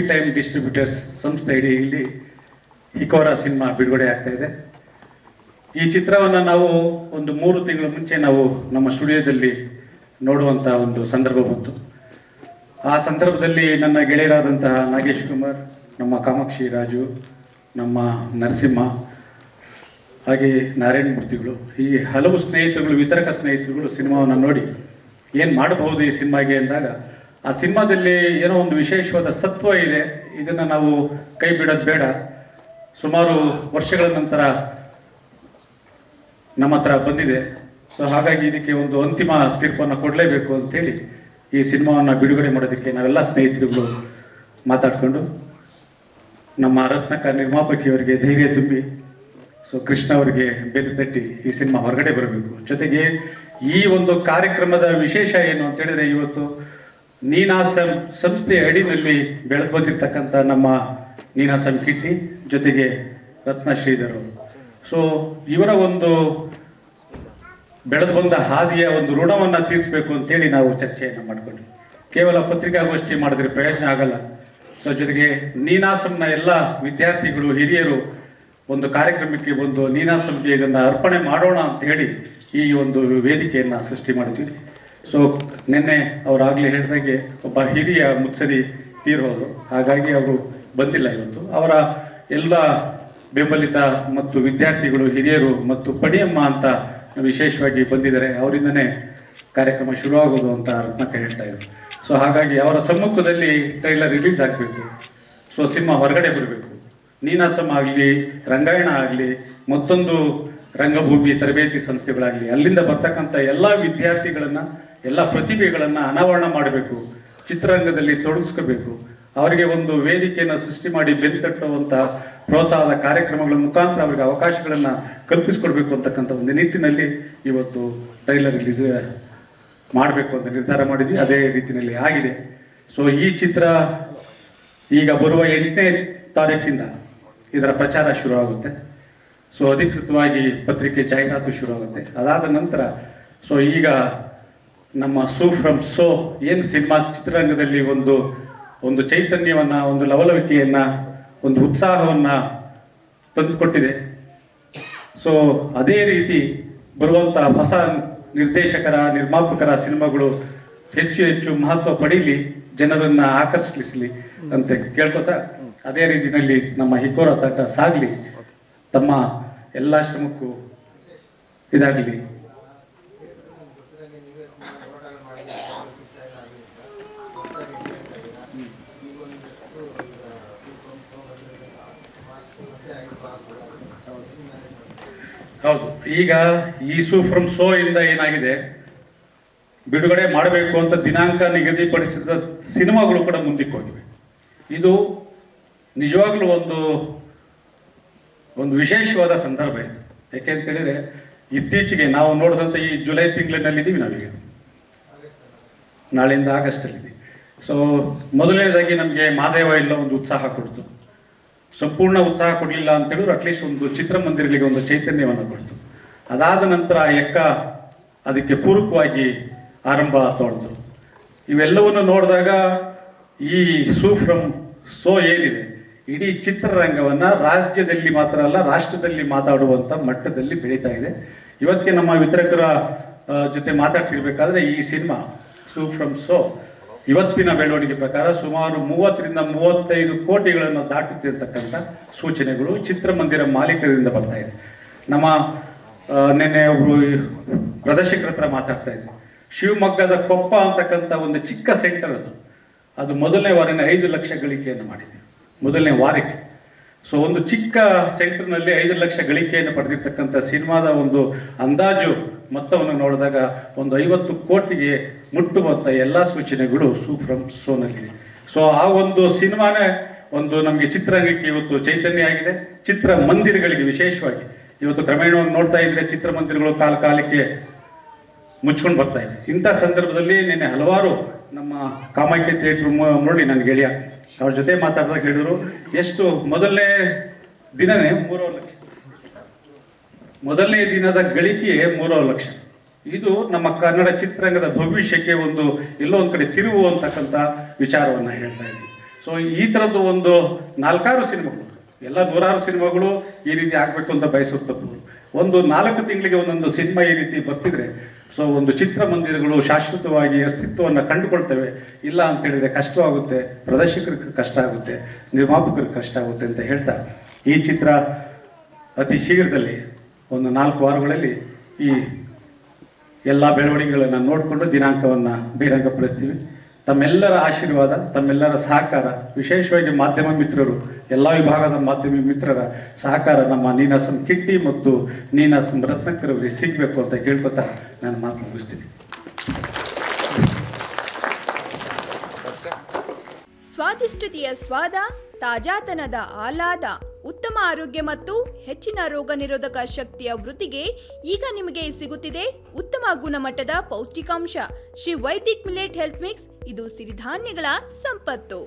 Time distributors ಸಂಸ್ಥೆ ಅಡಿಯಲ್ಲಿ ಹಿಕೋರಾ cinema ಬಿಡುಗಡೆ ಆಗ್ತಾ ಇದೆ. ಈ ಚಿತ್ರವನ್ನು ನಾವು ಒಂದು 3 ತಿಂಗಳ ಮುಂಚೆ ನಾವು ನಮ್ಮ ಸ್ಟುಡಿಯೋದಲ್ಲಿ ನೋಡುವಂಥ ಒಂದು ಸಂದರ್ಭ ಬಂತು. ಆ ಸಂದರ್ಭದಲ್ಲಿ ನನ್ನ ಗೆಳೆಯರಾದಂತಹ ನಾಗೇಶ್ ಕುಮಾರ್, ನಮ್ಮ ಕಾಮಾಕ್ಷಿ ರಾಜು, ನಮ್ಮ ನರಸಿಂಹ, ಹಾಗೆ ನಾರಾಯಣ ಮೂರ್ತಿಗಳು, ಹೀಗೆ ಹಲವು ಸ್ನೇಹಿತರುಗಳು, ವಿತರಕ ಸ್ನೇಹಿತರುಗಳು ಸಿನಿಮಾವನ್ನು ನೋಡಿ ಏನು ಮಾಡಬಹುದು ಈ ಸಿನಿಮಾಗೆ ಅಂದಾಗ, ಆ ಸಿನಿಮಾದಲ್ಲಿ ಏನೋ ಒಂದು ವಿಶೇಷವಾದ ಸತ್ವ ಇದೆ, ಇದನ್ನು ನಾವು ಕೈ ಬಿಡೋದು ಬೇಡ, ಸುಮಾರು ವರ್ಷಗಳ ನಂತರ ನಮ್ಮ ಹತ್ರ ಬಂದಿದೆ, ಸೊ ಹಾಗಾಗಿ ಇದಕ್ಕೆ ಒಂದು ಅಂತಿಮ ತೀರ್ಪನ್ನು ಕೊಡಲೇಬೇಕು ಅಂತೇಳಿ ಈ ಸಿನಿಮಾವನ್ನು ಬಿಡುಗಡೆ ಮಾಡೋದಕ್ಕೆ ನಾವೆಲ್ಲ ಸ್ನೇಹಿತರುಗಳು ಮಾತಾಡಿಕೊಂಡು ನಮ್ಮ ರತ್ನಕ ನಿರ್ಮಾಪಕಿಯವರಿಗೆ ಧೈರ್ಯ ತುಂಬಿ, ಸೊ ಕೃಷ್ಣ ಅವರಿಗೆ ಬೆನ್ನು ತಟ್ಟಿ ಈ ಸಿನಿಮಾ ಹೊರಗಡೆ ಬರಬೇಕು. ಜೊತೆಗೆ ಈ ಒಂದು ಕಾರ್ಯಕ್ರಮದ ವಿಶೇಷ ಏನು ಅಂತ ಹೇಳಿದ್ರೆ, ಇವತ್ತು ನೀನಾಸಂ ಸಂಸ್ಥೆ ಅಡಿನಲ್ಲಿ ಬೆಳೆದು ಬಂದಿರ್ತಕ್ಕಂಥ ನಮ್ಮ ನೀನಾಸಂ ಕಿಟ್ಟಿ ಜೊತೆಗೆ ರತ್ನ ಶ್ರೀಧರ್ ಅವರು, ಸೊ ಇವರ ಒಂದು ಬೆಳೆದು ಬಂದ ಹಾದಿಯ ಒಂದು ಋಣವನ್ನು ತೀರಿಸಬೇಕು ಅಂತೇಳಿ ನಾವು ಚರ್ಚೆಯನ್ನು ಮಾಡಿಕೊಂಡ್ವಿ. ಕೇವಲ ಪತ್ರಿಕಾಗೋಷ್ಠಿ ಮಾಡಿದ್ರೆ ಪ್ರಯೋಜನ ಆಗಲ್ಲ. ಸೊ ಜೊತೆಗೆ ನೀನಾಸಂನ ಎಲ್ಲ ವಿದ್ಯಾರ್ಥಿಗಳು, ಹಿರಿಯರು ಒಂದು ಕಾರ್ಯಕ್ರಮಕ್ಕೆ ಬಂದು ನೀನಾಸಂಗೆ ಇದನ್ನು ಅರ್ಪಣೆ ಮಾಡೋಣ ಅಂತ ಹೇಳಿ ಈ ಒಂದು ವೇದಿಕೆಯನ್ನು ಸೃಷ್ಟಿ ಮಾಡಿದ್ವಿ. ಸೊ ನಿನ್ನೆ ಅವರಾಗಲೇ ಹೇಳಿದಾಗೆ ಒಬ್ಬ ಹಿರಿಯ ಮುತ್ಸದಿ ತೀರೋದು, ಹಾಗಾಗಿ ಅವರು ಬಂದಿಲ್ಲ ಇವತ್ತು. ಅವರ ಎಲ್ಲ ಬೆಂಬಲಿತ ಮತ್ತು ವಿದ್ಯಾರ್ಥಿಗಳು, ಹಿರಿಯರು ಮತ್ತು ಪಡಿಯಮ್ಮ ಅಂತ ವಿಶೇಷವಾಗಿ ಬಂದಿದ್ದಾರೆ, ಅವರಿಂದನೇ ಕಾರ್ಯಕ್ರಮ ಶುರುವಾಗೋದು ಅಂತ ರತ್ನಕ್ಕ ಹೇಳ್ತಾ ಇದ್ರು. ಸೊ ಹಾಗಾಗಿ ಅವರ ಸಮ್ಮುಖದಲ್ಲಿ ಟ್ರೈಲರ್ ರಿಲೀಸ್ ಆಗಬೇಕು, ಸೊ ಸಿನಿಮಾ ಹೊರಗಡೆ ಬರಬೇಕು. ನೀನಾಸಂ ಆಗಲಿ, ರಂಗಾಯಣ ಆಗಲಿ, ಮತ್ತೊಂದು ರಂಗಭೂಮಿ ತರಬೇತಿ ಸಂಸ್ಥೆಗಳಾಗಲಿ, ಅಲ್ಲಿಂದ ಬರ್ತಕ್ಕಂಥ ಎಲ್ಲ ವಿದ್ಯಾರ್ಥಿಗಳನ್ನು, ಎಲ್ಲ ಪ್ರತಿಭೆಗಳನ್ನು ಅನಾವರಣ ಮಾಡಬೇಕು, ಚಿತ್ರರಂಗದಲ್ಲಿ ತೊಡಗಿಸ್ಕೋಬೇಕು, ಅವರಿಗೆ ಒಂದು ವೇದಿಕೆಯನ್ನು ಸೃಷ್ಟಿ ಮಾಡಿ ಬೆಂತಟ್ಟುವಂಥ ಪ್ರೋತ್ಸಾಹದ ಕಾರ್ಯಕ್ರಮಗಳ ಮುಖಾಂತರ ಅವರಿಗೆ ಅವಕಾಶಗಳನ್ನು ಕಲ್ಪಿಸ್ಕೊಡ್ಬೇಕು ಅಂತಕ್ಕಂಥ ಒಂದು ನಿಟ್ಟಿನಲ್ಲಿ ಇವತ್ತು ಟ್ರೈಲರ್ ರಿಲೀಸ್ ಮಾಡಬೇಕು ಅಂತ ನಿರ್ಧಾರ ಮಾಡಿದ್ವಿ. ಅದೇ ರೀತಿಯಲ್ಲಿ ಆಗಿದೆ. ಸೊ ಈ ಚಿತ್ರ ಈಗ ಬರುವ 8ನೇ ತಾರೀಕಿಂದ ಇದರ ಪ್ರಚಾರ ಶುರುವಾಗುತ್ತೆ. ಸೊ ಅಧಿಕೃತವಾಗಿ ಪತ್ರಿಕೆ ಜಾಹೀರಾತು ಶುರುವಾಗುತ್ತೆ. ಅದಾದ ನಂತರ ಸೊ ಈಗ ನಮ್ಮ ಸೂ ಫ್ರಮ್ ಸೋ ಏನು ಸಿನಿಮಾ ಚಿತ್ರರಂಗದಲ್ಲಿ ಒಂದು ಚೈತನ್ಯವನ್ನು, ಒಂದು ಲವಲವಿಕೆಯನ್ನು, ಒಂದು ಉತ್ಸಾಹವನ್ನು ತಂದುಕೊಟ್ಟಿದೆ. ಸೊ ಅದೇ ರೀತಿ ಬರುವಂಥ ಹೊಸ ನಿರ್ದೇಶಕರ, ನಿರ್ಮಾಪಕರ ಸಿನಿಮಾಗಳು ಹೆಚ್ಚು ಹೆಚ್ಚು ಮಹತ್ವ ಪಡೀಲಿ, ಜನರನ್ನು ಆಕರ್ಷಿಸಲಿ ಅಂತ ಕೇಳ್ಕೊತಾ, ಅದೇ ರೀತಿಯಲ್ಲಿ ನಮ್ಮ ಹಿಕೋರಾ ತಂಡ ಸಾಗಲಿ, ತಮ್ಮ ಎಲ್ಲ ಶ್ರಮಕ್ಕೂ ಇದಾಗಲಿ. ಹೌದು, ಈಗ ಈ ಸೂ ಫ್ರಮ್ ಸೋ ಇಂದ ಏನಾಗಿದೆ, ಬಿಡುಗಡೆ ಮಾಡಬೇಕು ಅಂತ ದಿನಾಂಕ ನಿಗದಿಪಡಿಸಿದ ಸಿನಿಮಾಗಳು ಕೂಡ ಮುಂದಕ್ಕೆ ಹೋಗಿವೆ. ಇದು ನಿಜವಾಗ್ಲೂ ಒಂದು ವಿಶೇಷವಾದ ಸಂದರ್ಭ ಇದೆ. ಯಾಕೆಂತೇಳಿದ್ರೆ ಇತ್ತೀಚೆಗೆ ನಾವು ನೋಡಿದಂಥ ಈ ಜುಲೈ ತಿಂಗಳಿನಲ್ಲಿದ್ದೀವಿ ನಾವೀಗ, ನಾಳೆಯಿಂದ ಆಗಸ್ಟಲ್ಲಿದ್ದೀವಿ. ಸೊ ಮೊದಲನೇದಾಗಿ ನಮಗೆ ಮಾದೇವ ಎಲ್ಲ ಒಂದು ಉತ್ಸಾಹ ಕೊಡ್ತು, ಸಂಪೂರ್ಣ ಉತ್ಸಾಹ ಕೊಡಲಿಲ್ಲ ಅಂತ ಹೇಳಿದ್ರು ಅಟ್ಲೀಸ್ಟ್ ಒಂದು ಚಿತ್ರಮಂದಿರಗಳಿಗೆ ಒಂದು ಚೈತನ್ಯವನ್ನು ಕೊಡ್ತು. ಅದಾದ ನಂತರ ಎಕ್ಕ ಅದಕ್ಕೆ ಪೂರಕವಾಗಿ ಆರಂಭ ತೊಳೆದ್ರು. ಇವೆಲ್ಲವನ್ನು ನೋಡಿದಾಗ ಈ ಸೂ ಫ್ರಮ್ ಸೋ ಏನಿದೆ, ಇಡೀ ಚಿತ್ರರಂಗವನ್ನು ರಾಜ್ಯದಲ್ಲಿ ಮಾತ್ರ ಅಲ್ಲ ರಾಷ್ಟ್ರದಲ್ಲಿ ಮಾತಾಡುವಂಥ ಮಟ್ಟದಲ್ಲಿ ಬೆಳೀತಾ ಇದೆ. ಇವತ್ತಿಗೆ ನಮ್ಮ ವಿತರಕರ ಜೊತೆ ಮಾತಾಡ್ತಿರ್ಬೇಕಾದ್ರೆ ಈ ಸಿನಿಮಾ ಸೂ ಫ್ರಮ್ ಸೋ ಇವತ್ತಿನ ಬೆಳವಣಿಗೆ ಪ್ರಕಾರ ಸುಮಾರು 30 ರಿಂದ 35 ಕೋಟಿಗಳನ್ನು ದಾಟುತ್ತಿರ್ತಕ್ಕಂಥ ಸೂಚನೆಗಳು ಚಿತ್ರಮಂದಿರ ಮಾಲೀಕರಿಂದ ಬರ್ತಾ ಇದೆ. ನಮ್ಮ ನಿನ್ನೆ ಒಬ್ಬರು ಪ್ರದರ್ಶಕರ ಹತ್ರ ಮಾತಾಡ್ತಾ ಇದ್ರು, ಶಿವಮೊಗ್ಗದ ಕೊಪ್ಪ ಅಂತಕ್ಕಂಥ ಒಂದು ಚಿಕ್ಕ ಸೆಂಟರ್ ಅದು ಮೊದಲನೇ ವಾರನೇ 5 ಲಕ್ಷ ಗಳಿಕೆಯನ್ನು ಮಾಡಿದೆ, ಮೊದಲನೇ ವಾರಕ್ಕೆ. ಸೊ ಒಂದು ಚಿಕ್ಕ ಸೆಂಟರ್ನಲ್ಲಿ 5 ಲಕ್ಷ ಗಳಿಕೆಯನ್ನು ಪಡೆದಿರ್ತಕ್ಕಂಥ ಸಿನಿಮಾದ ಒಂದು ಅಂದಾಜು ಮೊತ್ತವನ್ನು ನೋಡಿದಾಗ ಒಂದು 50 ಕೋಟಿಗೆ ಮುಟ್ಟುವಂಥ ಎಲ್ಲ ಸೂಚನೆಗಳು ಸೂ ಫ್ರಮ್ ಸೋನಲ್ಲಿದೆ. ಸೊ ಆ ಒಂದು ಸಿನಿಮಾನೇ ಒಂದು ನಮಗೆ ಚಿತ್ರರಂಗಕ್ಕೆ ಇವತ್ತು ಚೈತನ್ಯ ಆಗಿದೆ. ಚಿತ್ರಮಂದಿರಗಳಿಗೆ ವಿಶೇಷವಾಗಿ ಇವತ್ತು ಕ್ರಮೇಣವಾಗಿ ನೋಡ್ತಾ ಇದ್ರೆ ಚಿತ್ರಮಂದಿರಗಳು ಕಾಲಕ್ಕೆ ಮುಚ್ಕೊಂಡು ಬರ್ತಾ ಇದೆ. ಇಂಥ ಸಂದರ್ಭದಲ್ಲಿ ನಿನ್ನೆ ಹಲವಾರು ನಮ್ಮ ಕಾಮಾಖ್ಯ ಥಿಯೇಟ್ರ್ ಮುರಳಿ ನನ್ನ ಗೆಳೆಯ ಅವ್ರ ಜೊತೆ ಮಾತಾಡಿದಾಗ ಹೇಳಿದ್ರು, ಎಷ್ಟು ಮೊದಲನೇ ದಿನನೇ 3 ಲಕ್ಷ, ಮೊದಲನೇ ದಿನದ ಗಳಿಕೆಯೇ 3 ಲಕ್ಷ. ಇದು ನಮ್ಮ ಕನ್ನಡ ಚಿತ್ರರಂಗದ ಭವಿಷ್ಯಕ್ಕೆ ಎಲ್ಲೋ ಒಂದು ಕಡೆ ತಿರುವು ಅಂತಕ್ಕಂಥ ವಿಚಾರವನ್ನು ಹೇಳ್ತಾ ಇದ್ವಿ. ಸೊ ಈ ಥರದ್ದು ಒಂದು 4-6 ಸಿನಿಮಾಗಳು, ಎಲ್ಲ 100 ಸಿನಿಮಾಗಳು ಈ ರೀತಿ ಆಗಬೇಕು ಅಂತ ಬಯಸುತ್ತಪ್ಪ. ಒಂದು 4 ತಿಂಗಳಿಗೆ ಒಂದೊಂದು ಸಿನಿಮಾ ಈ ರೀತಿ ಬರ್ತಿದ್ರೆ ಸೊ ಒಂದು ಚಿತ್ರಮಂದಿರಗಳು ಶಾಶ್ವತವಾಗಿ ಅಸ್ತಿತ್ವವನ್ನು ಕಂಡುಕೊಳ್ತವೆ. ಇಲ್ಲ ಅಂತ ಹೇಳಿದ್ರೆ ಕಷ್ಟವಾಗುತ್ತೆ, ಪ್ರದರ್ಶಕರಿಗೆ ಕಷ್ಟ ಆಗುತ್ತೆ, ನಿರ್ಮಾಪಕರಿಗೆ ಕಷ್ಟ ಆಗುತ್ತೆ ಅಂತ ಹೇಳ್ತಾ ಈ ಚಿತ್ರ ಅತಿ ಶೀಘ್ರದಲ್ಲಿ ಒಂದು 4 ವಾರಗಳಲ್ಲಿ ಈ ಎಲ್ಲ ಬೆಳವಣಿಗೆಗಳನ್ನು ನೋಡಿಕೊಂಡು ದಿನಾಂಕವನ್ನು ಬಹಿರಂಗಪಡಿಸ್ತೀವಿ. ತಮ್ಮೆಲ್ಲರ ಆಶೀರ್ವಾದ, ತಮ್ಮೆಲ್ಲರ ಸಹಕಾರ, ವಿಶೇಷವಾಗಿ ಮಾಧ್ಯಮ ಮಿತ್ರರು, ಎಲ್ಲ ವಿಭಾಗದ ಮಾಧ್ಯಮ ಮಿತ್ರರ ಸಹಕಾರ ನಮ್ಮ ನೀನಾಸಂ ಕಿಟ್ಟಿ ಮತ್ತು ನೀನಾಸಂ ರತ್ನಾಕರ್ ಸಿಗಬೇಕು ಅಂತ ಕೇಳ್ಕೊತಾ ನಾನು ಮಾತು ಮುಗಿಸ್ತೀನಿ. ಸ್ವಾದಿಷ್ಟತೆಯ ಸ್ವಾದ, ತಾಜಾತನದ ಆಹ್ಲಾದ, ಉತ್ತಮ ಆರೋಗ್ಯ ಮತ್ತು ಹೆಚ್ಚಿನ ರೋಗ ನಿರೋಧಕ ಶಕ್ತಿಯ ವೃದ್ಧಿಗೆ ಈಗ ನಿಮಗೆ ಸಿಗುತ್ತಿದೆ ಉತ್ತಮ ಗುಣಮಟ್ಟದ ಪೌಷ್ಟಿಕಾಂಶ Shri Vaidik millet health mix. ಇದು ಸಿರಿಧಾನ್ಯಗಳ ಸಂಪತ್ತು.